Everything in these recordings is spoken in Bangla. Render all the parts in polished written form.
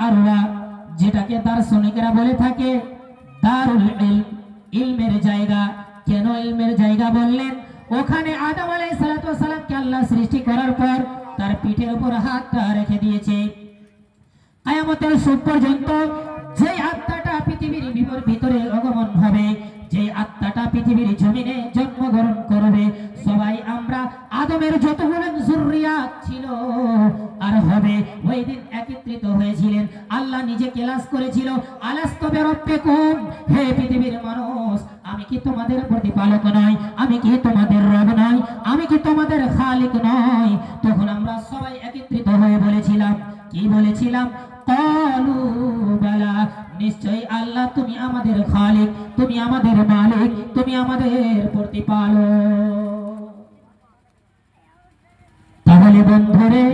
আরওয়া, যেটাকে দার্শনিকরা বলে থাকে দারুল ইলম, ইলমের জায়গা। কেন ইলমের জায়গা বললেন? ওখানে আদম আলাইহিস সালাতু ওয়াস সালামকে আল্লাহ সৃষ্টি করার পর তার পিঠের উপর হাতটা রেখে দিয়েছে। কিয়ামতের সুদ পর্যন্ত যে আত্মাটা পৃথিবীর ভিতরে আগমন হবে, যে আত্মাটা পৃথিবীর জমিনে জন্মগ্রহণ করবে, সবাই আমরা আদমের যতগুলো যুররিয়াত ছিল আর হবে, ওই দিন একত্রিত হয়েছিলেন। আল্লাহ নিজে ক্লাস করেছিল, আলাস্তু বিরাব্বিকুম, হে পৃথিবীর মানুষ, আমি কি তোমাদের প্রতিপালক নই? আমি কি তোমাদের রব নই? আমি কি তোমাদের খালিক নই? তখন আমরা সবাই একত্রিত হয়ে বলেছিলাম, কি বলেছিলাম? ক্বালু বালা, নিশ্চয়ই আল্লাহ তুমি আমাদের খালিক, তুমি আমাদের মালিক, তুমি আমাদের প্রতিপালক। তাহলে বন্ধুরে,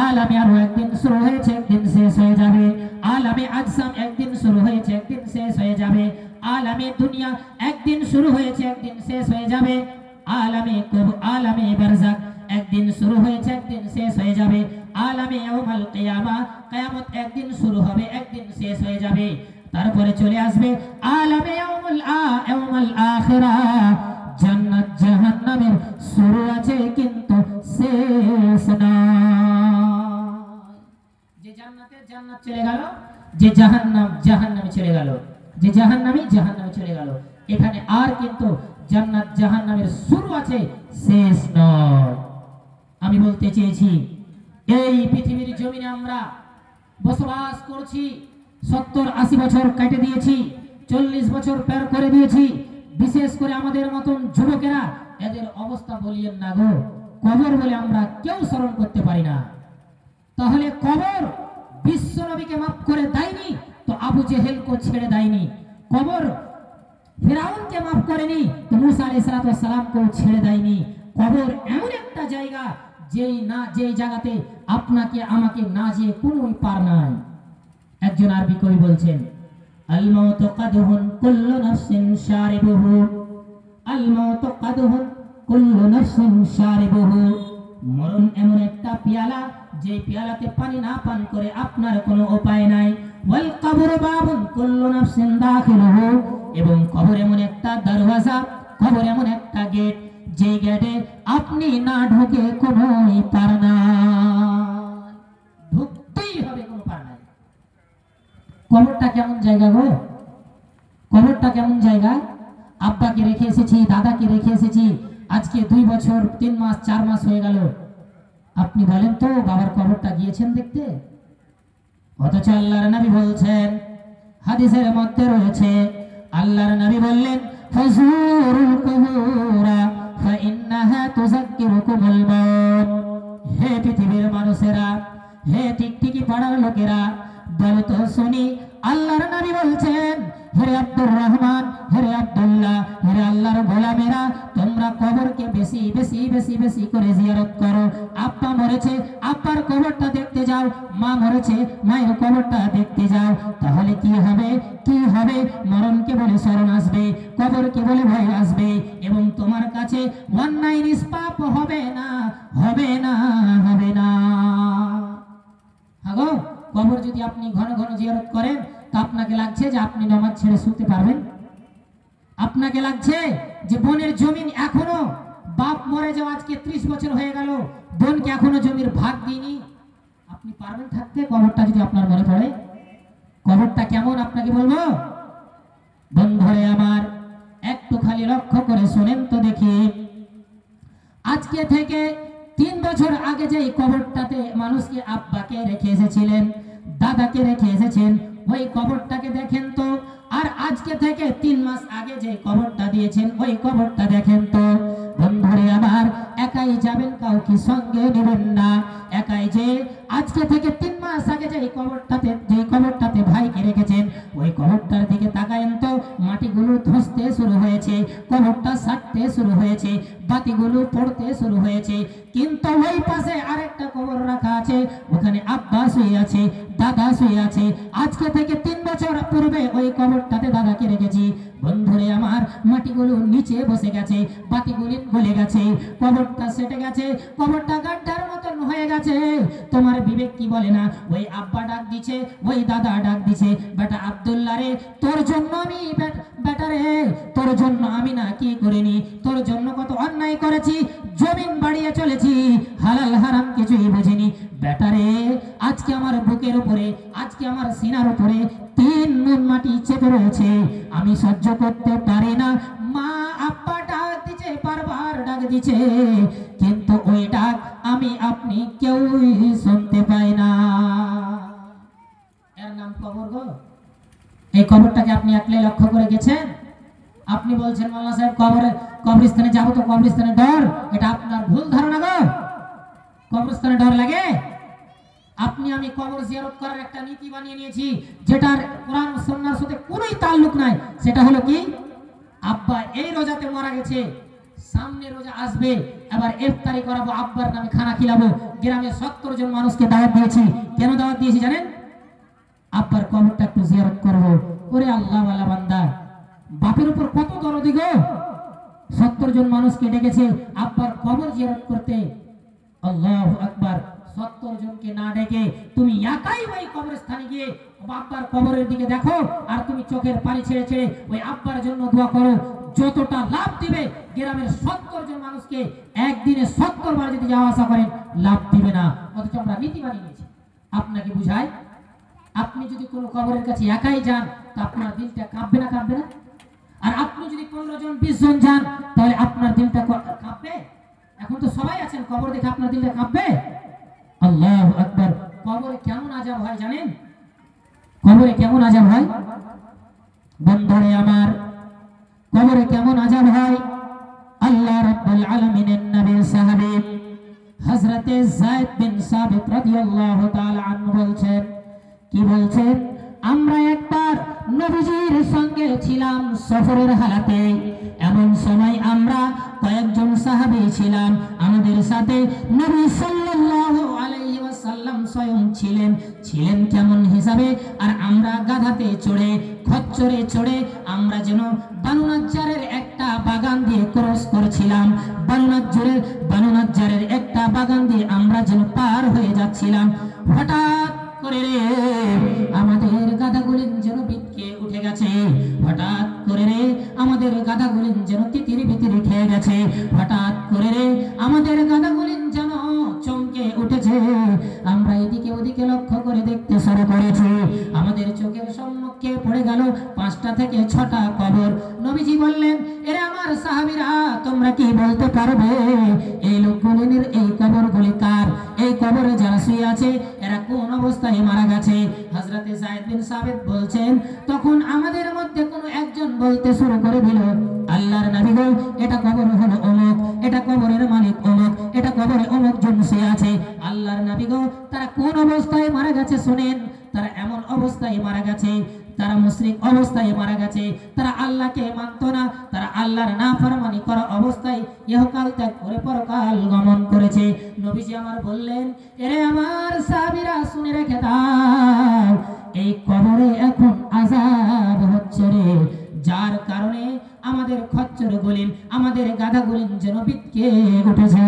আলামে আরো একদিন শুরু হয়েছে, একদিন শেষ হয়ে যাবে। আলামে আজসাম একদিন শুরু হয়েছে, একদিন শেষ হয়ে যাবে। আলামে দুনিয়া একদিন শুরু হয়েছে, একদিন শেষ হয়ে যাবে। আলামে বারজাক একদিন শুরু হয়েছে, একদিন শেষ হয়ে যাবে। আলামে ইয়াউমাল কিয়ামা, কিয়ামত একদিন শুরু হবে, একদিন শেষ হয়ে যাবে। তারপরে চলে আসবে আলামে ইয়াউমাল আখিরা, জান্নাত জাহান্নামের শুরু আছে কিন্তু শেষ নয়। যে জান্নাতে জান্নাত চলে গেল, যে জাহান্নাম জাহান্নামে চলে গেল, যে জাহান্নামী জাহান্নামে চলে গেল। এখানে আর কিন্তু জান্নাত জাহান্নামের শুরু আছে, শেষ নয়। আমি বলতে চেয়েছি, এই পৃথিবীর জমিনে আমরা বসবাস করছি, 70-80 বছর কেটে দিয়েছি, 40 বছর পার করে দিয়েছি। বিশেষ করে আমাদের মতন যুবকেরা, এদের অবস্থা বলিয়েন না গো। কবর বলে আমরা কেউ স্মরণ করতে পারি না। তাহলে কবর বিশ্ব নবীকে মাফ করে দেয়নি তো আবু জেহেলকে ছেড়ে দেয়নি। কবর ফিরাউনকে মাফ করেনি তো মুসা আলাইহিস সালামকে ছেড়ে দেয়নি। কবর এমন একটা জায়গা, যেই জায়গাতে আপনাকে আমাকে না যেয়ে কোনো পার নাই। একজন আরবি কবি বলছেন, আল মাউতু কাদহুন কুল্লু নাফসিন শারিবুহু, আল মাউতু কাদহুন কুল্লু নাফসিন শারিবুহু। মরণ এমন একটা পেয়ালা, যে পেয়ালাতে পানি না পান করে আপনার কোনো উপায় নাই। ওয়াল কবরু বাবুন কুল্লু নাফসিন দাখিলুহু, এবং কবর এমন একটা দরওয়াজা, কবর এমন একটা গেট, যে গেটে আপনি না ঢুকে কোনো পার নাই, ঢুকতেই হবে, কোনো পার নাই। কবরটা কেমন জায়গা গো? কবরটা কেমন জায়গা? আব্বাকে রেখে এসেছি, দাদাকে রেখে এসেছি, আজকে 2 বছর 3 মাস 4 মাস হয়ে গেল। আপনি বলেন তো বাবার কবরটা গিয়েছেন দেখতে? অথচ আল্লাহর নবী বলছেন, হাদিসের মধ্যে রয়েছে, আল্লাহর নবী বললেন, ফাজুরুল কুবুরা ফাইন্নাহা তুযাক্কিরুকুমুল মাউত। হে পৃথিবীর মানুষেরা, হে টিকটিকি পাড়ার লোকেরা, বলো তো শুনি, আল্লাহর নবী বলছেন, হে আব্দুর রহমান, হে আব্দুল্লাহ, হে আল্লাহর গোলামেরা, তোমরা কবরকে বেশি বেশি বেশি বেশি করে জিয়ারত করো। আব্বা মরেছে, আব্বার কবরটা দেখতে যাও, মা মরেছে, মায়ের কবরটা দেখতে যাও। তাহলে কি হবে? কি হবে? মরণকে বলে স্মরণ আসবে, কবরকে বলে ভয় আসবে, এবং তোমার কাছে অন্যায় নিষ্পাপ হবে না, হবে না, হবে না। আগো কবর যদি আপনি ঘন ঘন জিয়ারত করেন, তো আপনাকে লাগছে যে আপনি নামাজ ছেড়ে শুতে পারবেন? আপনাকে লাগছে যে বোনের জমিন এখনো, বাপ মরে যাওয়া আজকে 30 বছর হয়ে গেল, বোনকে এখনো জমির ভাগ দিইনি? আপনি পারবেন থাকতে কবরটা যদি আপনার মনে পড়ে? কবরটা কেমন আপনাকে বলবো? বন্ধুরে আমার, একটু খালি লক্ষ্য করে শোনেন তো দেখি। আজকে থেকে 3 বছর আগে যে কবরটাতে মানুষকে আব্বাকে রেখে এসেছিলেন, দাদাকে রেখে এসেছেন, ওই কবরটাকে দেখেন তো। আর আজকে থেকে 3 মাস আগে যে কবরটা দিয়েছেন, ওই কবরটা দেখেন তো। বন্ধুরে আমার, একাই যাবেন, কাউকে সঙ্গে নেবেন না। একাই যে আজকে থেকে 3 মাস আগে যে কবরটাতে ভাইকে রেখেছেন, ওই কবরটার দিকে তাকায়েন তো। মাটিগুলো ধসতে শুরু হয়েছে, কবরটা সাটতে শুরু হয়েছে, বাতিগুলো পড়তে শুরু হয়েছে, কিন্তু ওই পাশে আরেকটা কবর রাখা আছে, ওখানে আব্বা শুয়ে আছে, দাদা শুয়ে আছে। আজকে থেকে 3 বছর পূর্বে ওই কবরটাতে দাদাকে রেখেছি। বন্ধুরে আমার, মাটিগুলো নিচে বসে গেছে, বাতিগুলি গলে গেছে, কবরটা সেটে গেছে, কবরটা গাড্ডার মতন হয়ে গেছে। তোমার বিবেক কি বলে না ওই আব্বা ডাক দিছে, ওই দাদা ডাক দিছে, বেটা আব্দুল্লাহ রে তোর জন্য আমি বেটা রে তোর জন্য আমি না কি করিনি, তোর জন্য কত অন্যায় করেছি, জমিন বাড়িয়ে চলেছি, হালাল হারাম কিছুই বুঝিনি। বেটা রে আজকে আমার বুকের উপরে, আজকে আমার সিনার উপরে 3 নুন মাটি চেপে রয়েছে, আমি সহ্য করতে পারি না। মা আব্বা ডাক দিছে, বারবার ডাক দিছে, কিন্তু ওই ডাক আমি আপনি কেউই শুনতে পাই না। এর নাম কবর গো। এই কবরটাকে আপনি একলাই লক্ষ্য করে গেছেন? আপনি বলছেন মাওলানা সাহেব কবরস্থানে যাব তো কবরস্থানে ডর, এটা আপনার ভুল ধারণা গো। কবরস্থানে ডর লাগে? আপনি আমি কবর জিয়ারত করার একটা নীতি বানিয়ে নিয়েছি, যেটার কোরআন ও সুন্নাহর সাথে কোনোই তাল্লুক নাই। সেটা হলো কি, আব্বা এই রোজাতে মারা গেছে, সামনে রোজা আসবে, এবার ইফতারি করাবো, আব্বার নামে খানা খিলাবো। গ্রামে 70 জন মানুষকে দাওয়াত দিয়েছি। কেন দাওয়াত দিয়েছি জানেন? আব্বার কবরটা একটু জিয়ারত করবো। ওরে আল্লাহ ওয়ালা বান্দা, বাপের উপর কত দরদি গো। 70 জন মানুষকে ডেকেছে আব্বার কবর জিয়ারত করতে। আল্লাহু আকবার। 70 জনকে না ডেকে তুমি একাই ওই কবরস্থানে গিয়ে আব্বার কবরের দিকে দেখো, আর তুমি চোখের পানি ছেড়ে ছেড়ে ওই আব্বার জন্য দোয়া করো। যতটা লাভ দিবে, গ্রামের 70 জন মানুষকে একদিনে 70 বার যদি যাওয়া আসা করেন, লাভ দিবে না। অথচ আমরা নীতি বানিয়ে নিয়েছি। আপনাকে বুঝাই, আপনি যদি কোনো কবরের কাছে একাই যান, তো আপনার দিলটা কাঁপবে না? কাঁপবে না? আর আপনি যদি 15 জন 20 জন যান, তাহলে আপনার দিলটা কাঁপবে? এখন তো সবাই আছেন, কবর দেখে আপনার দিলটা কাঁপবে? আল্লাহু আকবার। কবরে কেমন আযাব হয় জানেন? কবরে কেমন আযাব হয় বন্ধুরে আমার, কবরে কেমন আযাব হয়? আল্লাহ রাব্বুল আলামিনের নবীর সাহাবী হযরতে যায়েদ বিন সাবিত রাদিয়াল্লাহু তাআলা আনহু বলছেন, কি বলছেন? আমরা একবার নবীজির সঙ্গে ছিলাম সফরের হালাতে। এমন সময় আমরা কয়েকজন সাহাবী ছিলাম, আমাদের সাথে নবী সাল্লাল্লাহু আলাইহি ওয়াসাল্লাম স্বয়ং ছিলেন। ছিলেন কেমন হিসাবে? আর আমরা গাধাতে চড়ে, খচ্চরে চড়ে আমরা যেন বানু নাজ্জারের একটা বাগান দিয়ে ক্রস করছিলাম। বানু নাজ্জারের একটা বাগান দিয়ে আমরা যেন পার হয়ে যাচ্ছিলাম। হঠাৎ করে রে আমাদের গাধাগুলিন যেন বিটকে উঠে গেছে। হঠাৎ করে রে আমাদের গাধাগুলিন যেন তিতির বিতির খেয়ে গেছে। হঠাৎ করে রে আমাদের গাধাগুলিন যেন চমকে উঠেছে। আমরা এদিকে ওদিকে লক্ষ্য করে দেখতে শুরু করেছি। আমাদের চোখের সম্মুখে পড়ে গেল 5টা থেকে 6টা কবর। নবীজি বললেন, এরে আমার সাহাবীরা, তোমরা কি বলতে পারবে এই লোকগুলির এই কবরগুলি কার? এই কবরে যারা শুয়ে আছে এরা কোন অবস্থায় মারা গেছে? হযরতে যায়েদ বিন সাবিত বলছেন, তখন আমাদের মধ্যে কোনো একজন বলতে শুরু করে দিল, আল্লাহর নবী গো, এটা কবর হলো অমুক, এটা কবরের মালিক অমুক, এটা কবরে অমুক জন শুয়ে আছে। আল্লাহর নবী গো, তারা কোন অবস্থায় মারা গেছে শুনেন। তারা এমন অবস্থায় মারা গেছে, তারা মুশরিক অবস্থায় মারা গেছে, তারা আল্লাহকে মানতো না, তারা আল্লাহর নাফরমানি করা অবস্থায় ইহকাল ত্যাগ করে পরকাল গমন করেছে। নবীজি আমার বললেন, এরে আমার সাহাবীরা শুনে রেখে দাও, এই কবরে এখন আযাব হচ্ছে রে, যার কারণে আমাদের খচ্চর গলিন, আমাদের গাধা গলিন যেন বিটকে উঠেছে।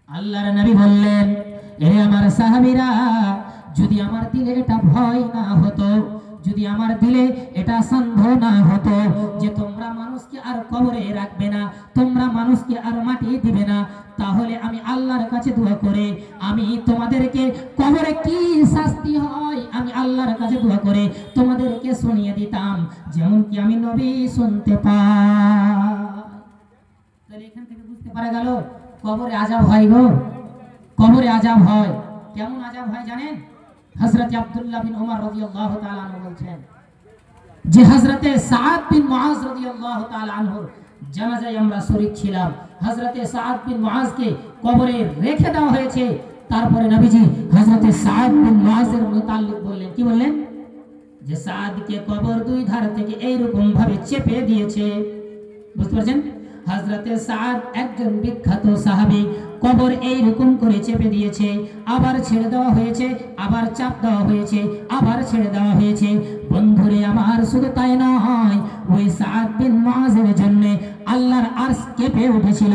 আল্লাহর নবী বললেন, এরে আমার সাহাবীরা, যদি আমার দিলে এটা ভয় না হতো, যদি আমার দিলে এটা সন্দেহ না হতো যে তোমরা মানুষকে আর কবরে রাখবে না, তোমরা মানুষকে আর মাটি দিবে না, তাহলে আমি আল্লাহর কাছে দোয়া করে আমি তোমাদেরকে কবরে কি শাস্তি হয় আমি আল্লাহর কাছে দোয়া করে তোমাদেরকে শুনিয়ে দিতাম, যেমন কি আমি নবী শুনতে পাই। তাহলে এখান থেকে বুঝতে পারা গেল কবরে আযাব হয় গো, কবরে আযাব হয়। কেমন আযাব হয় জানেন? হযরত আব্দুল্লাহ বিন ওমর রাদিয়াল্লাহু তাআলা আনহু বলছেন যে হযরতে সাদ বিন মুআজ রাদিয়াল্লাহু তাআলা আনহুর জানাজায় আমরা শরীক ছিলাম। হযরতে সাদ বিন মুআজকে কবরে রেখে দেওয়া হয়েছে। তারপরে নবীজি হযরতে সাদ বিন মুআজের মুতাল্লিক বললেন, কি বললেন? যে সাদকে কবর দুই ধার থেকে এইরকম ভাবে চেপে দিয়েছে। বুঝতে পারছেন? হযরতে সাদ একজন বিখ্যাত সাহাবী, কবর এইরকম করে চেপে দিয়েছে, আবার ছেড়ে দেওয়া হয়েছে, আবার চাপ দেওয়া হয়েছে, আবার ছেড়ে দেওয়া হয়েছে। বন্ধুরে আমার, শুধু তাই নয়, ওই সাদ বিন মুআযের জন্য আল্লাহর আরশ কেঁপে উঠেছিল,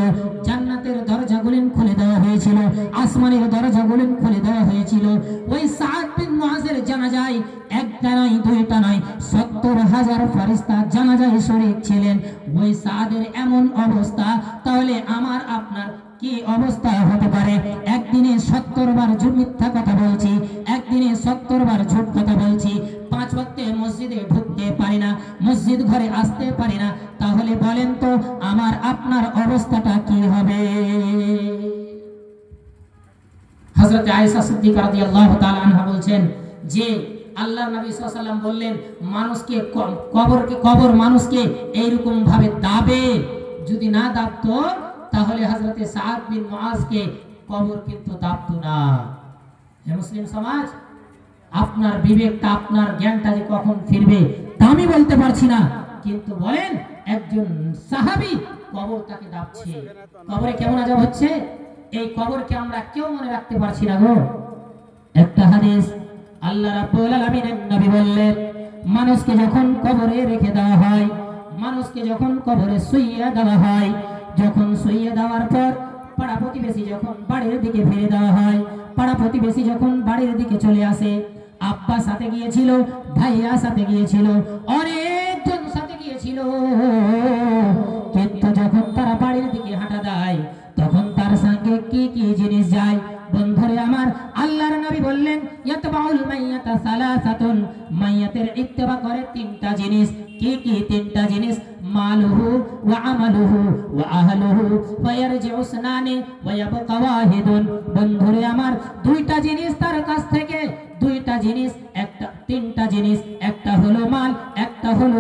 জান্নাতের দরজাগুলো খুলে দেওয়া হয়েছিল, আসমানের দরজাগুলো খুলে দেওয়া হয়েছিল। ওই সাদ বিন মুআযের জানাজায় একটা নয়, দুইটা নয়, ৭০,০০০ ফেরেশতা জানাজায় শরীক ছিলেন। ওই সাদের এমন অবস্থা, তাহলে আমার আপনার কি অবস্থা হতে পারে? একদিনে ৭০ বার মিথ্যা কথা বলছি, একদিনে ৭০ বার ঝুট কথা বলছি, ৫ ওয়াক্তে মসজিদে ঢুকতে পারি না, মসজিদ ঘরে আসতে পারি না, তাহলে বলেন তো আমার আপনার অবস্থাটা কি হবে? হযরত আয়েশা সিদ্দিকা রাদিয়াল্লাহু তাআলা আনহা বলছেন যে আল্লাহর নবী সাল্লাল্লাহু আলাইহি ওয়াসাল্লাম বললেন, মানুষকে কবর মানুষকে এইরকম ভাবে দাবে, যদি না দাবতো তাহলে হযরতে সাদ বিন মুআযকে কবর কিন্তু দাবতো না। হে মুসলিম সমাজ, আপনার বিবেকটা, আপনার জ্ঞানটা যে কখন ফিরবে তা আমি বলতে পারছি না, কিন্তু বলেন একজন সাহাবী কবর তাকে দাবছে, কবরে কেমন আযাব হচ্ছে, এই কবরকে আমরা কেউ মনে রাখতে পারছি না গো। একটা হাদিস, আল্লাহ রাব্বুল আলামিনের নবী বললেন, মানুষকে যখন কবরে রেখে দেওয়া হয়, মানুষকে যখন কবরে শুইয়ে দেওয়া হয়, যখন শুইয়ে দেওয়ার পর পাড়া প্রতিবেশী যখন বাড়ির দিকে ফিরে দেওয়া হয়, পাড়া প্রতিবেশী যখন বাড়ির দিকে চলে আসে, আব্বা সাথে গিয়েছিল, ভাইয়া সাথে গিয়েছিল, অনেকজন সাথে গিয়েছিল, কিন্তু যখন তারা বাড়ির দিকে হাঁটা দেয় তখন তার সঙ্গে কি কি জিনিস যায়? বন্ধুরে আমার, আল্লাহর নবী বললেন, ইয়াতবাউল মাইয়াতা সালাসাতুন, মাইয়াতের ইত্তেবা করে তিনটা জিনিস। কি কি তিনটা জিনিস? মালুহু ওয়া আমালুহু ওয়া আহলুহু ওয়া ইয়ারজিউ সুনানি ওয়া ইয়াবকা ওয়াহিদুন। বন্ধুরে আমার, দুইটা জিনিস তার কাছ থেকে, দুইটা জিনিস, একটা তিনটা জিনিস, একটা হলো মাল, একটা হলো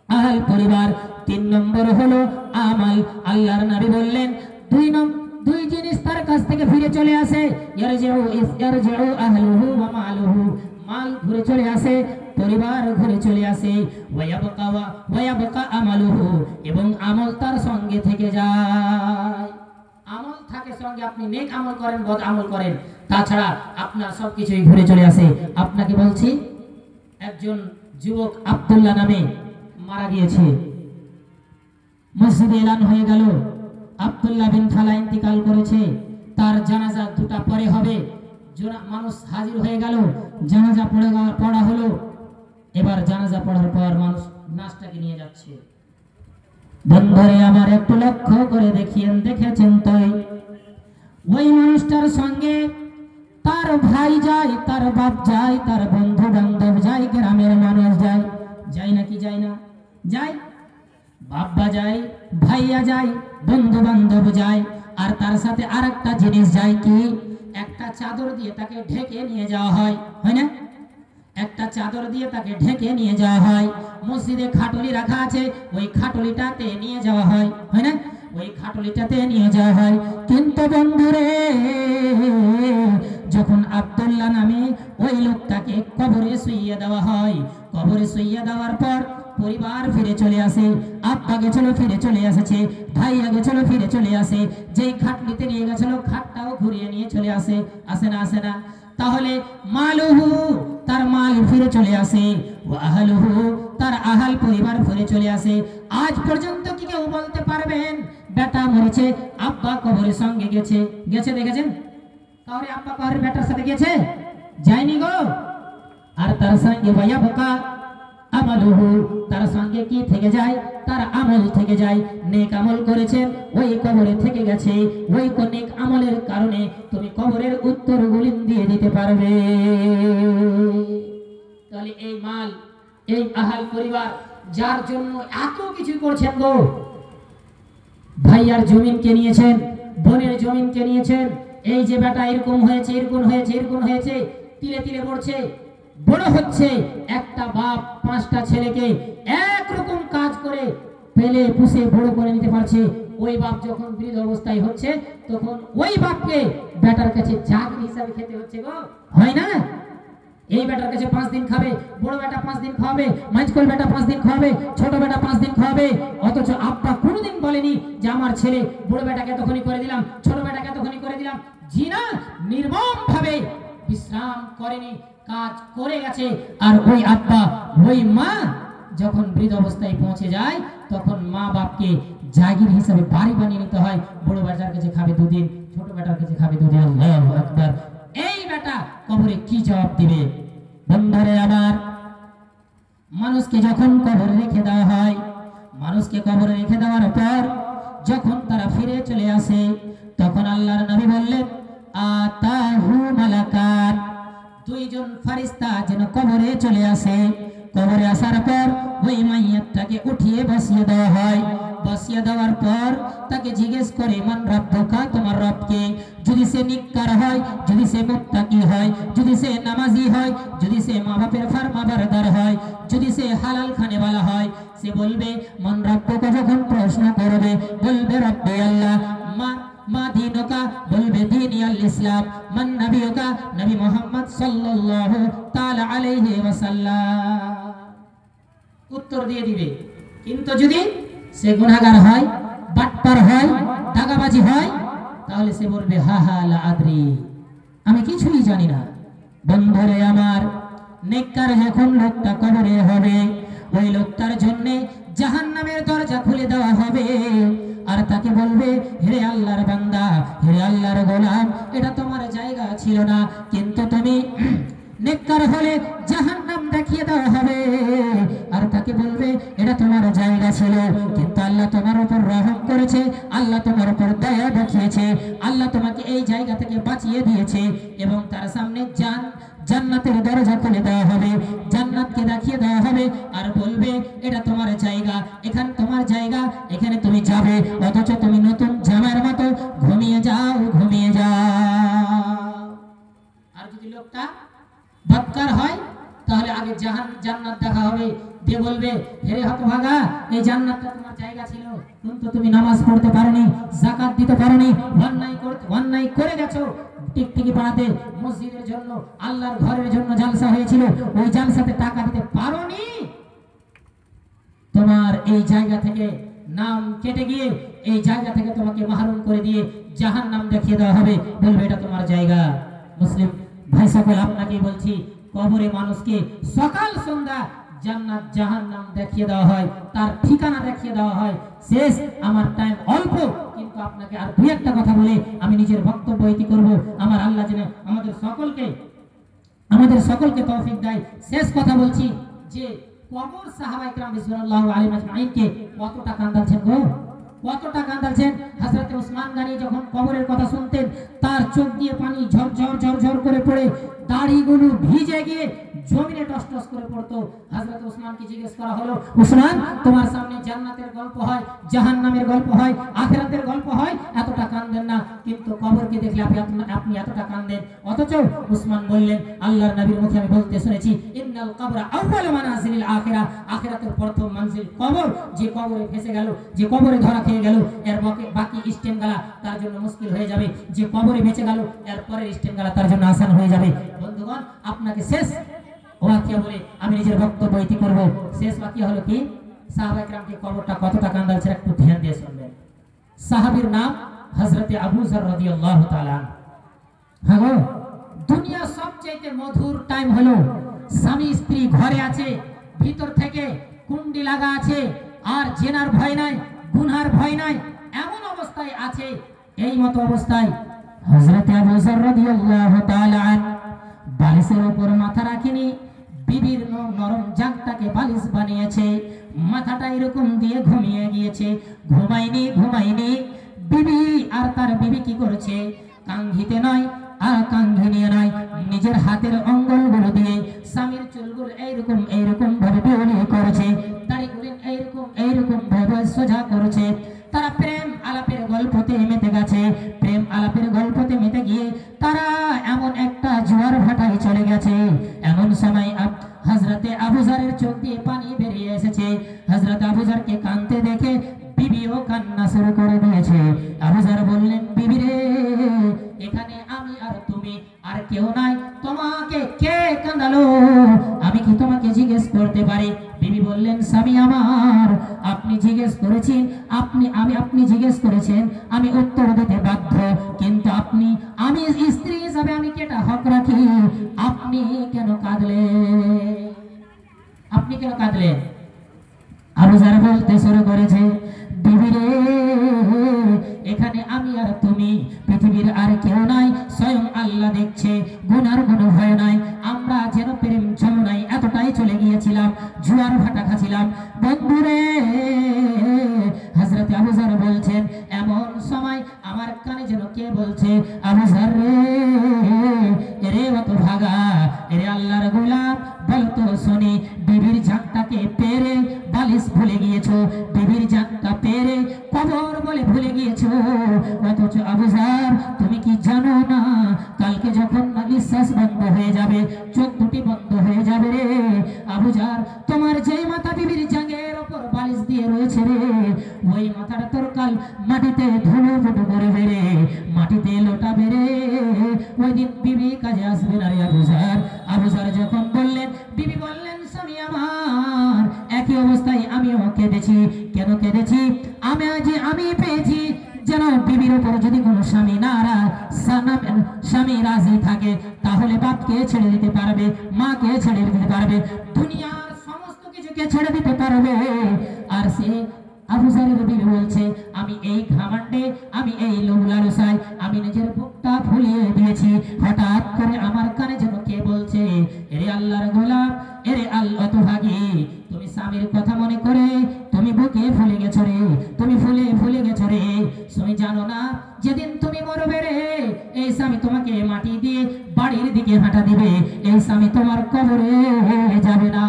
আহল পরিবার, ৩ নম্বর হলো আমাল। আল্লাহর নবী বললেন দুই জিনিস তার কাছ থেকে ফিরে চলে আসে, ইয়ারজিউ আহলুহু ওয়া মালুহু, মাল ঘুরে চলে আসে, পরিবার ঘুরে চলে আসে, ওয়া ইয়াবকা আমালুহু, এবং আমল তার সঙ্গে থেকে যায়। আমল থাকে সঙ্গে, আপনি নেক আমল করেন, বদ আমল করেন, তাছাড়া আপনার সবকিছুই ঘুরে চলে আসে। আপনাকে বলছি, একজন যুবক আব্দুল্লাহ নামে মারা গিয়েছে, মসজিদে এলান হয়ে গেল আব্দুল্লাহ বিন খালা ইন্তিকাল করেছে, তার জানাজা 2টা পরে হবে। মানুষ হাজির হয়ে গেল, জানাজা পড়া হলো। এবার জানাজা পড়ার পর মানুষ লাশটাকে নিয়ে যাচ্ছে। বন্ধুরে আমার, একটু লক্ষ্য করে দেখেছেন তো, ওই মানুষটার সঙ্গে তার ভাই যায়, তার বাপ যায়, তার বন্ধু বান্ধব যায়, গ্রামের মানুষ যায়, যায় নাকি যায় না? যায়, বাবা যায়, ভাইয়া যায়, বন্ধু বান্ধব যায়, আর তার সাথে আরেকটা জিনিস যায়, কি? একটা চাদর দিয়ে তাকে ঢেকে নিয়ে যাওয়া হয়, হয় না? একটা চাদর দিয়ে তাকে ঢেকে নিয়ে যাওয়া হয়। মসজিদে খাটুলি রাখা আছে, ওই খাটুলিটাতে নিয়ে যাওয়া হয়, হয় না? ওই খাটুলিটাতে নিয়ে যাওয়া হয়। কিন্তু বন্ধুরে, যখন আব্দুল্লাহ নামে ওই লোকটাকে কবরে শুইয়ে দেওয়া হয়, কবরে শুইয়ে দেওয়ার পর পরিবার ফিরে চলে আসে, আব্বা গেছিল ফিরে চলে এসেছে, ভাইয়া গেছিল ফিরে চলে আসে, যেই খাটলিতে নিয়ে গেছিল খাটটাও ঘুরিয়ে নিয়ে চলে আসে, আসে না? আসে না? তাহলে মালুহু, তার মাল ফিরে চলে আসে, ওয়া আহলুহু, তার আহাল পরিবার ফিরে চলে আসে। আজ পর্যন্ত কি কেউ বলতে পারবেন বেটা মরেছে, আব্বা কবরের সঙ্গে গেছে? দেখেছেন? তাহলে আব্বা কবরের বেটার সাথে গেছে? যায়নি গো। আর তার সঙ্গে ওয়া ইয়াবকা আমালুহু, তার সঙ্গে কি থেকে যায়? তার আমল থেকে যায়। নেক আমল করেছেন, ওই কবরে থেকে গেছে, ওই নেক আমলের কারণে তুমি কবরের উত্তরগুলি দিয়ে দিতে পারবে। তাহলে এই মাল, এই আহাল পরিবার যার জন্য এত কিছু করছেন গো, ভাইয়ার জমিনকে নিয়েছেন, বোনের জমিনকে নিয়েছেন, এই যে বেটা এরকম হয়েছে, এরকম হয়েছে, এরকম হয়েছে, তিলে তিলে পড়ছে, বড় হচ্ছে। একটা বাপ 5টা ছেলেকে একরকম কাজ করে পেলে পুষে বড় করে নিতে পারছে। ওই বাপ যখন বৃদ্ধ অবস্থায় হচ্ছে, তখন ওই বাপকে বেটার কাছে চাকরি হিসাবে খেতে হচ্ছে গো, হয় না? এই বেটার কাছে 5 দিন খাবে, বড় বেটা 5 দিন খাবে, মাঝকল বেটা 5 দিন খাবে, ছোট বেটা 5 দিন খাবে। অথচ আব্বা কোনোদিন বলেনি যে আমার ছেলে বড় বেটাকে এতক্ষণই করে দিলাম, ছোট বেটাকে এতক্ষণই করে দিলাম। জি না, নির্মম ভাবে বিশ্রাম করেনি, কাজ করে গেছে। আর ওই আব্বা ওই মা যখন বৃদ্ধ অবস্থায় পৌঁছে যায় তখন মা বাপকে জাগির হিসাবে বাড়ি বানিয়ে নিতে হয়। বড় বেটার কাছে খাবে 2 দিন, ছোট বেটার কাছে খাবে 2 দিন। আল্লাহু আকবার। এই বেটা কবরে কি জবাব দিবে? বন্ধুরে আমার, মানুষকে যখন কবরে রেখে দেওয়া হয়, মানুষকে কবরে রেখে দেওয়ার পর যখন তারা ফিরে চলে আসে তখন আল্লাহর নবী বললেন আতাহু মালাকান, 2 জন ফেরেশতা যেন কবরে চলে আসে। কবরে আসার পর ওই মাইয়াতটাকে উঠিয়ে বসিয়ে দেওয়া হয়। বসিয়ে দেওয়ার পর তাকে জিজ্ঞেস করে মান রাব্বুকা, তোমার রবকে। যদি সে নিক্কার হয়, যদি সে মুত্তাকি হয়, যদি সে নামাজি হয়, যদি সে মা বাপের ফরমাবরদার হয়, যদি সে হালাল খানেওয়ালা হয়, সে বলবে মান রাব্বুকা। যখন প্রশ্ন করবে বলবে রব্বি আল্লাহ। মা দীনুকা, বলবে দীনি আল ইসলাম। মান নবিয়ুকা, নবী মুহাম্মদ সাল্লাল্লাহু তাআলা আলাইহি ওয়াসাল্লাম। উত্তর দিয়ে দিবে। কিন্তু যদি সে গুনাহগার হয়, বাটপার হয়, দাগাবাজি হয়, তাহলে সে বলবে হা হা লা আদরি, আমি কিছুই জানি না। বন্ধুরে আমার, নেককার যখন লোকটা কবরে হবে ওই লোকটার জন্য জাহান্নামের দরজা খুলে দেওয়া হবে। আর তাকে বলবে হে আল্লাহর বান্দা, হে আল্লাহর গোলাম, এটা তোমার জায়গা ছিল না, কিন্তু তুমি নেককার হলে জাহান্নাম দেখিয়ে দেওয়া হবে। আর তাকে বলবে এটা তোমার জায়গা ছিল, কিন্তু আল্লাহ তোমার উপর রহম করেছে, আল্লাহ তোমার উপর দয়া দেখিয়েছে, আল্লাহ তোমাকে এই জায়গা থেকে বাঁচিয়ে দিয়েছে। এবং তার সামনে জান্নাতের দরজা খুলে দেওয়া হবে, জান্নাতকে দেখিয়ে দেওয়া হবে। আর বলবে এটা তোমার জায়গা, এখানে তোমার জায়গা, এখানে তুমি যাবে। অথচ তুমি নতুন জামার মতো ঘুমিয়ে যাও, ঘুমিয়ে যাও। আর যদি লোকটা বদকার হয় তাহলে আগে জান্নাত দেখা হবে, দিয়ে বলবে হে হতভাগা, এই জান্নাতটা তোমার জায়গা ছিল, কিন্তু তুমি নামাজ পড়তে পারোনি, যাকাত দিতে পারোনি, অন্যায় করে গেছো। টিকটিকি পাড়াতে মসজিদের জন্য, আল্লাহর ঘরের জন্য জালসা হয়েছিল, ওই জালসাতে টাকা দিতে পারোনি, তোমার এই জায়গা থেকে নাম কেটে গিয়ে এই জায়গা থেকে তোমাকে মাহরুম করে দিয়ে জাহান্নাম দেখিয়ে দেওয়া হবে। বলবে এটা তোমার জায়গা। মুসলিম ভাই সকল, আপনাকে বলছি, কবরে মানুষকে সকাল সন্ধ্যা জান্নাত জাহান্নাম দেখিয়ে দেওয়া হয়, তার ঠিকানা দেখিয়ে দেওয়া হয়। শেষ, আমার টাইম অল্প, কিন্তু আপনাকে আর 2-1টা কথা বলে আমি নিজের বক্তব্য ইতি করব। আমার আল্লাহ যেন আমাদের সকলকে তৌফিক দেয়। শেষ কথা বলছি যে কবর সাহাবায়ে কেরাম রাদিয়াল্লাহু আলাইহিম আজমাইনকে কতটা কান্দালছেন গো, কতটা কান্দালছেন। হযরত ওসমান গনি যখন কবরের কথা শুনতেন তার চোখ দিয়ে পানি ঝরঝর ঝরঝর করে পড়ে দাড়িগুলো ভিজে গিয়ে জমিনে টসটস করে পড়তো। হযরত ওসমানকে জিজ্ঞেস করা হলো, ওসমান, তোমার সামনে জান্নাতের গল্প হয়, জাহান্নামের গল্প হয়, আখিরাতের গল্প হয়, এতটা কাঁদেন না, কিন্তু কবরকে দেখলে আপনি এতটা কাঁদেন। অথচ ওসমান বললেন, আল্লাহর নবীর মুখে আমি বলতে শুনেছি, ইন্নাল কবরা আউয়ালু মানাজিলিল আখিরা, আখিরাতের প্রথম মঞ্জিল কবর। যে কবরে ফেসে গেল, যে কবরে ধরা খেয়ে গেল, এর বাকি স্টেনগালা তার জন্য মুশকিল হয়ে যাবে। যে কবরে বেঁচে গেল, এর পরের স্টেনগালা তার জন্য আসান হয়ে যাবে। বন্ধুগণ, আপনাকে শেষ ওয়াকিয়া বলে আমি নিজের বক্তব্য ইতি করব। শেষ ওয়াকিয়া হলো কি, সাহাবায়ে কেরামকে কবরটা কতটা কান্দালছে একটু ধ্যান দিয়ে শুনবেন। সাহাবীর নাম হযরতে আবু যর রাদিয়াল্লাহু তাআলা। হ্যাঁ গো, দুনিয়া সবচেয়ে মধুর টাইম হলো স্বামী স্ত্রী ঘরে আছে, ভিতর থেকে কুণ্ডি লাগা আছে, আর জেনার ভয় নাই, গুনহার ভয় নাই, এমন অবস্থায় আছে। এই মতো অবস্থায় হযরতে আবু যর রাদিয়াল্লাহু তাআলা বালিশের উপর মাথা রাখেনি, বিবির নরম জাগটাকে বালিশ বানিয়েছে, মাথাটা এরকম দিয়ে ঘুমিয়ে গিয়েছে। ঘুমাইনি বিবি। আর তার বিবি কি করেছে, কাঙ্ঘিতে নয় আর কাঙ্ঘিনিয়ে নয়, নিজের হাতের অঙ্গলগুলো দিয়ে স্বামীর চুলগুলো এইরকম ভাবে বিয়ে করেছে, দাড়িগুলো এইরকম ভাবে সোজা করেছে। তারা প্রেম আলাপের গল্পতে মেতে গেছে। প্রেম আলাপের গল্পতে মেতে গিয়ে তারা এমন একটা জোয়ার ভাটায় চলে গেছে। এমন সময় হযরতে আবু যরের চোখ দিয়ে পানি বেরিয়ে এসেছে। হযরত আবু যরকে কাঁদতে দেখে বিবিও কান্না শুরু করে দিয়েছে। আবু যর বললেন, বিবি রে, এখানে আমি আর তুমি আর কেউ নাই, তোমাকে কে কাঁদালো? আমি কি তোমাকে জিজ্ঞেস করতে পারি? বিবি বললেন, স্বামী আমার, আপনি জিজ্ঞেস করেছেন, আপনি জিজ্ঞেস করেছেন, আমি উত্তর দিতে বাধ্য, কিন্তু আমি স্ত্রী হিসাবে আমি কি এটা হক রাখি? আপনি কেন কাঁদলেন? আপনি কেন কাঁদলেন? আবু যার বলতে শুরু করেছে, বিবি রে, এখানে আমি আর তুমি, পৃথিবীর আর কেউ নাই, স্বয়ং আল্লাহ দেখছে, গুনার কোনো ভয় নাই। আমরা যেন প্রেম যমুনায় এতটাই চলে গিয়েছিলাম, জুয়ার ভাটা খাচ্ছিলাম। বন্ধুরে, হযরত আবু যার বলছেন, এমন সময় আমার কানে যেন কে বলছে, আবু যার রে, রে অত ভাগা, রে আল্লাহর গোলাম, বলতো শুনি, বিবির জানটাকে পেরে বালিশ ভুলে গিয়েছো, বিবির জানটা পেরে কবর বলে ভুলে গিয়েছো। অথচ আবু যার, তুমি কি জানো না, কালকে যখন নিঃশ্বাস বন্ধ হয়ে যাবে, চোখ দুটি বন্ধ হয়ে যাবে রে আবু যার, তোমার যেই মাথা বিবির জাঙ্গের ওপর বালিশ দিয়ে রয়েছে রে, ওই মাথাটা তোর কাল মাটিতে ধুলো ফুটো করবে রে, মাটিতে লোটাবে রে, ওই দিন বিবি কাজে আসবে না রে আবু যার। আবু যার যখন বললেন, বিবি বললেন, স্বামী আমার, একই অবস্থায় আমিও কেঁদেছি। কেন কেঁদেছি? আমি পেয়েছি যেন বিবির উপর যদি কোনো স্বামী রাজি থাকে, তাহলে বাপকে ছেড়ে দিতে পারবে, মাকে ছেড়ে দিতে পারবে, দুনিয়ার সমস্ত কিছুকে ছেড়ে দিতে পারবে। আর সে আবু যারের বিবি বলছে, আমি এই ঘামান্ডে, আমি এই লোভ লালসায় আমি নিজের বুকটা ফুলিয়ে দিয়েছি। হঠাৎ করে আমার কানে যেন কে বলছে, এরে আল্লাহর গোলাম, এরে আল্লাহ ভাগী, তুমি স্বামীর কথা মনে করে তুমি বুকে ফুলে গেছো রে, তুমি ফুলে গেছো রে। তুমি জানো না, যেদিন তুমি মরবে রে, এই স্বামী তোমাকে মাটি দিয়ে বাড়ির দিকে হাঁটা দিবে, এই স্বামী তোমার কবরে যাবে না।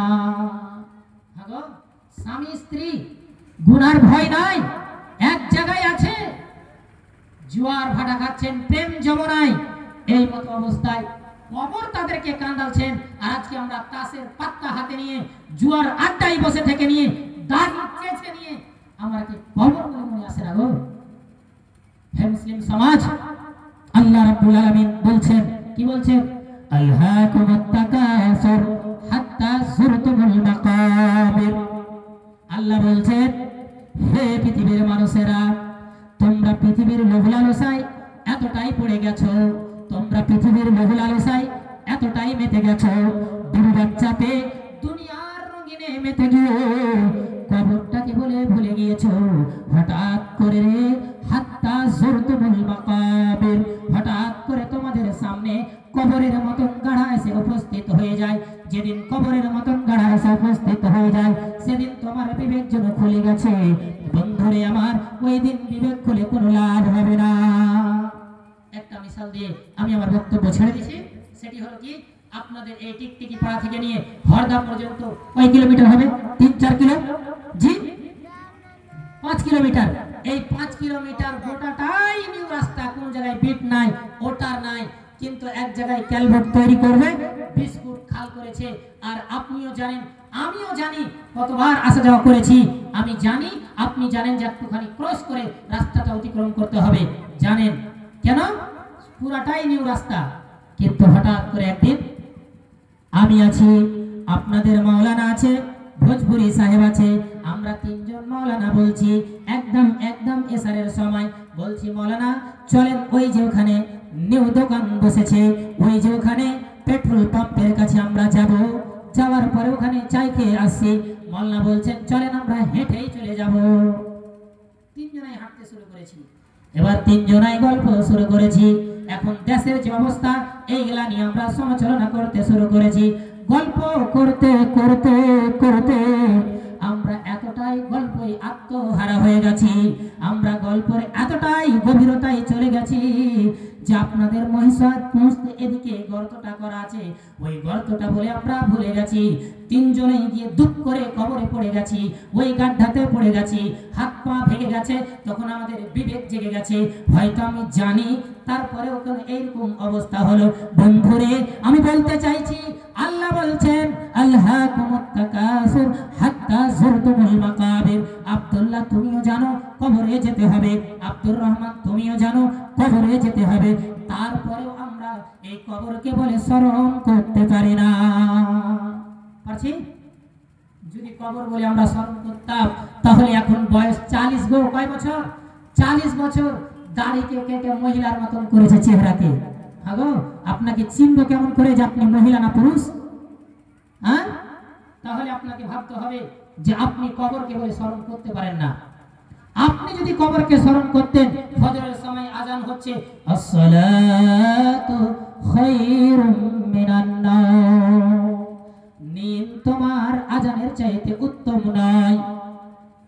ভাগো, স্বামী স্ত্রী গুনার ভয় নাই, এক জায়গায় আছে, জুয়ার ভাটা খাচ্ছেন প্রেম যমুনায়, এই মতো অবস্থায় কবর তাদেরকে কাঁদালছেন। আর আজকে আমরা তাসের পাত্তা হাতে নিয়ে, জুয়ার আড্ডায় বসে থেকে নিয়ে, দাড়ি চেঁচে নিয়ে আমরা কি কবর বলে মনে আসে না গো? হে মুসলিম সমাজ, আল্লাহ রাব্বুল আলামিন বলছেন, কি বলছেন? আলহাকুমুত তাকাসুর হাত্তা যুরতুমুল মাকাবির। আল্লাহ বলছেন, হে পৃথিবীর মানুষেরা, তোমরা পৃথিবীর লোভ লালসায় এতটাই পড়ে গেছো, তোমরা পৃথিবীর লোভ লালসায় এতটাই মেতে গেছো, বিবি বাচ্চা পেয়ে দুনিয়ার রঙিনে মেতে গিয়ে কবরটাকে বলে ভুলে গিয়েছো। হঠাৎ করে রে, হাত্তা যুরতুমুল মাকাবির, হঠাৎ করে তোমাদের সামনে কবরের মতন গাড়া এসে উপস্থিত হয়ে যায়। যেদিন কবরের মতন গাড়া এসে উপস্থিত হয়ে যায়, সেদিন তোমার বিবেক যেন খুলে গেছে। বন্ধুরে আমার, ওই দিন বিবেক খুলে কোনো লাভ হবে না। একটা মিসাল দিয়ে আমি আমার বক্তব্য ছেড়ে দিছি, সেটি হলো কি, আপনাদের এই টিকটিকি পাড়া থেকে নিয়ে হরদা পর্যন্ত কয় কিলোমিটার হবে? 3-4 কিলো? জি, 5 কিলোমিটার। এই 5 কিলোমিটার গোটাটাই নিউ রাস্তা, কোন জায়গায় বিট নাই, ওটার নাই, কিন্তু এক জায়গায় ক্যালভার্ট তৈরি করবে, 20 ফুট খাল করেছে। আর আপনিও জানেন, আমিও জানি, কতবার আসা যাওয়া করেছি, আমি জানি, আপনি জানেন যে একটুখানি ক্রস করে রাস্তাটা অতিক্রম করতে হবে। জানেন কেন? পুরাটাই নিউ রাস্তা। কিন্তু হঠাৎ করে একদিন আমি আছি, আপনাদের মাওলানা আছে, ভোজপুরি সাহেব আছে, আমরা 3 জন মাওলানা বলছি, একদম এসারের সময় বলছি, মাওলানা চলেন, ওই যে ওখানে নিউ দোকান বসেছে, ওই যে ওখানে পেট্রোল পাম্পের কাছে আমরা যাব, যাওয়ার পরে ওখানে চাই খেয়ে আসছি। মাওলানা বলছেন, চলেন আমরা হেঁটেই চলে যাব। 3 জনাই হাঁটতে শুরু করেছি, এবার 3 জনাই গল্প শুরু করেছি। এখন দেশের যে অবস্থা, এইগুলা নিয়ে আমরা সমালোচনা করতে শুরু করেছি। গল্প করতে করতে করতে আমরা এতটাই গল্পই আত্মহারা হয়ে গেছি, আমরা গল্পের এতটাই গভীরতায় চলে গেছি যে আপনাদের মহিষাদ পৌঁছতে এদিকে গর্তটা করা আছে, ওই গর্তটা বলে আমরা ভুলে গেছি। 3 জনে গিয়ে দুঃখ করে কবরে পড়ে গেছি, ওই গাড্ডাতে পড়ে গেছি, হাত পা ভেঙে গেছে। তখন আমাদের বিবেক জেগে গেছে, হয়তো আমি জানি, তারপরে ওখানে এইরকম অবস্থা হলো। বন্ধুরে, আমি বলতে চাইছি, আল্লাহ বলছেন, আলহাকুমুত তাকাসুর হাত্তা যুরতুমুল মাকাবির। আব্দুল্লাহ, তুমিও জানো কবরে যেতে হবে, আব্দুর রহমান তুমিও জানো কবরে যেতে হবে, তারপরেও আমরা এই কবরকে বলে স্মরণ করতে পারি না। পারছি? যদি কবর বলে আমরা স্মরণ করতাম তাহলে এখন বয়স 40 গো, কয় বছর? 40 বছর দাড়িকে কেটে মহিলার মতন করেছে চেহারাকে। আগো আপনাকে চিনবো কেমন করে যে আপনি মহিলা না পুরুষ? হ্যাঁ, তাহলে আপনাকে ভাবতে হবে যে আপনি কবরকে বলে স্মরণ করতে পারেন না। আপনি যদি কবরকে স্মরণ করতেন, ফজরের সময় আজান হচ্ছে, আসসালাতু খায়রুম মিনান নাওম, নিন তোমার আজানের চাইতে উত্তম নয়,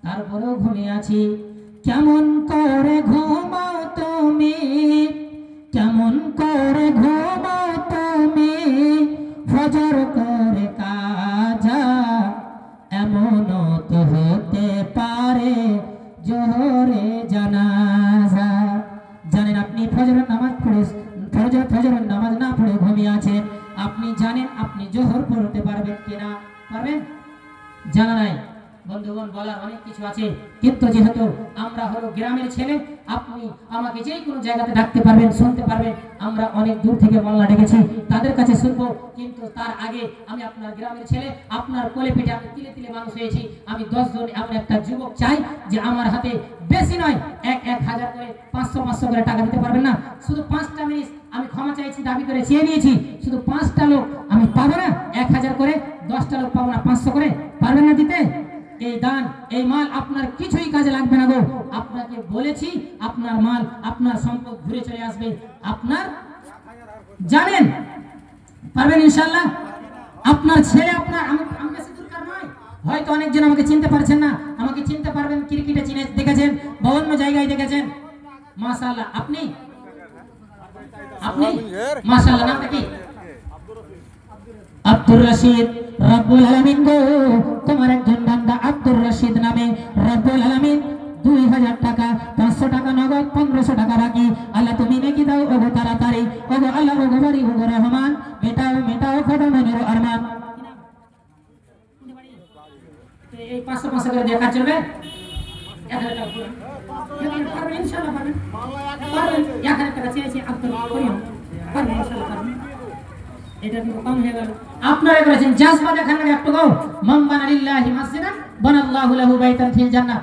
তারপরেও ঘুমিয়ে আছি। কেমন করে ঘুমাও তুমি, কেমন করে ঘুমাও তুমি, ফজর করে কাজা, এমন তো হতে পারে জোহরে জানাজা। জানেন আপনি ফজরের নামাজ পড়ে ফজরের নামাজ না পড়ে ঘুমিয়ে আছেন, আপনি জানেন আপনি জোহর পড়তে পারবেন কিনা? পারবেন? জানা নাই। বন্ধুগণ, বলার অনেক কিছু আছে, কিন্তু যেহেতু আমরা হলো গ্রামের ছেলে, আপনি আমাকে যে কোনো জায়গাতে ডাকতে পারবেন, শুনতে পারবেন। আমরা অনেক দূর থেকে মোল্লা ডেকেছি, তাদের কাছে শুনবো, কিন্তু তার আগে আমি আপনার গ্রামের ছেলে, আপনার কোলে পিঠে আমি তিলে তিলে মানুষ হয়েছি। আমি 10 জন এমন একটা যুবক চাই যে আমার হাতে বেশি নয় 1,000 করে 500 করে টাকা দিতে পারবেন না? শুধু 5টা মিনিট আমি ক্ষমা চাইছি, দাবি করে চেয়ে নিয়েছি, শুধু 5টা লোক আমি পাবো না 1,000 করে, 10টা লোক পাবো না 500 করে, পারবেন না দিতে? এই দান, এই মাল আপনার কিছুই কাজে লাগবে না গো। আপনাকে বলেছি আপনার মাল, আপনার সম্পদ ঘুরে চলে আসবে। আপনার জানেন পারবেন ইনশাআল্লাহ? আপনার ছেলে, আপনার আমি বেশি দরকার নয়। হয়তো অনেকজন আমাকে চিনতে পারছেন না, আমাকে চিনতে পারবেন, ক্রিকেটে চিনে দেখেছেন, বিভিন্ন জায়গায় দেখেছেন। মাশাআল্লাহ, আপনি মাশাআল্লাহ, নামটা কি? আব্দুর রশিদ। রব্বুল আলামিন গো, তোমার একজন বান্দা আব্দুর রশিদ নামে রব্বুল আলামিন 2000 টাকা, 500 টাকা নগদ, 1500 টাকা রাখি। আল্লাহ তুমি নেকি দাও ওগো তাড়াতাড়ি, ওগো আল্লাহ, ওগো বাড়ি, ওগো রহমান, মেটাও মেটাও খোদা মনের আরমান। এই 500 করে দেখা চলবে? 1000 টাকা পারবেন ইনশাআল্লাহ, পারবেন? পারবেন? 1000 টাকা চেয়েছি আব্দুল করিম, পারবেন ইনশাআল্লাহ, পারবেন। এটা কিন্তু কম হয়ে গেল। আপনারা করেছেন জাজবা দেখান না একটু গো, মান বানা লিল্লাহি মাসজিদান বানাল্লাহু লাহু বাইতান ফিল জান্নাহ।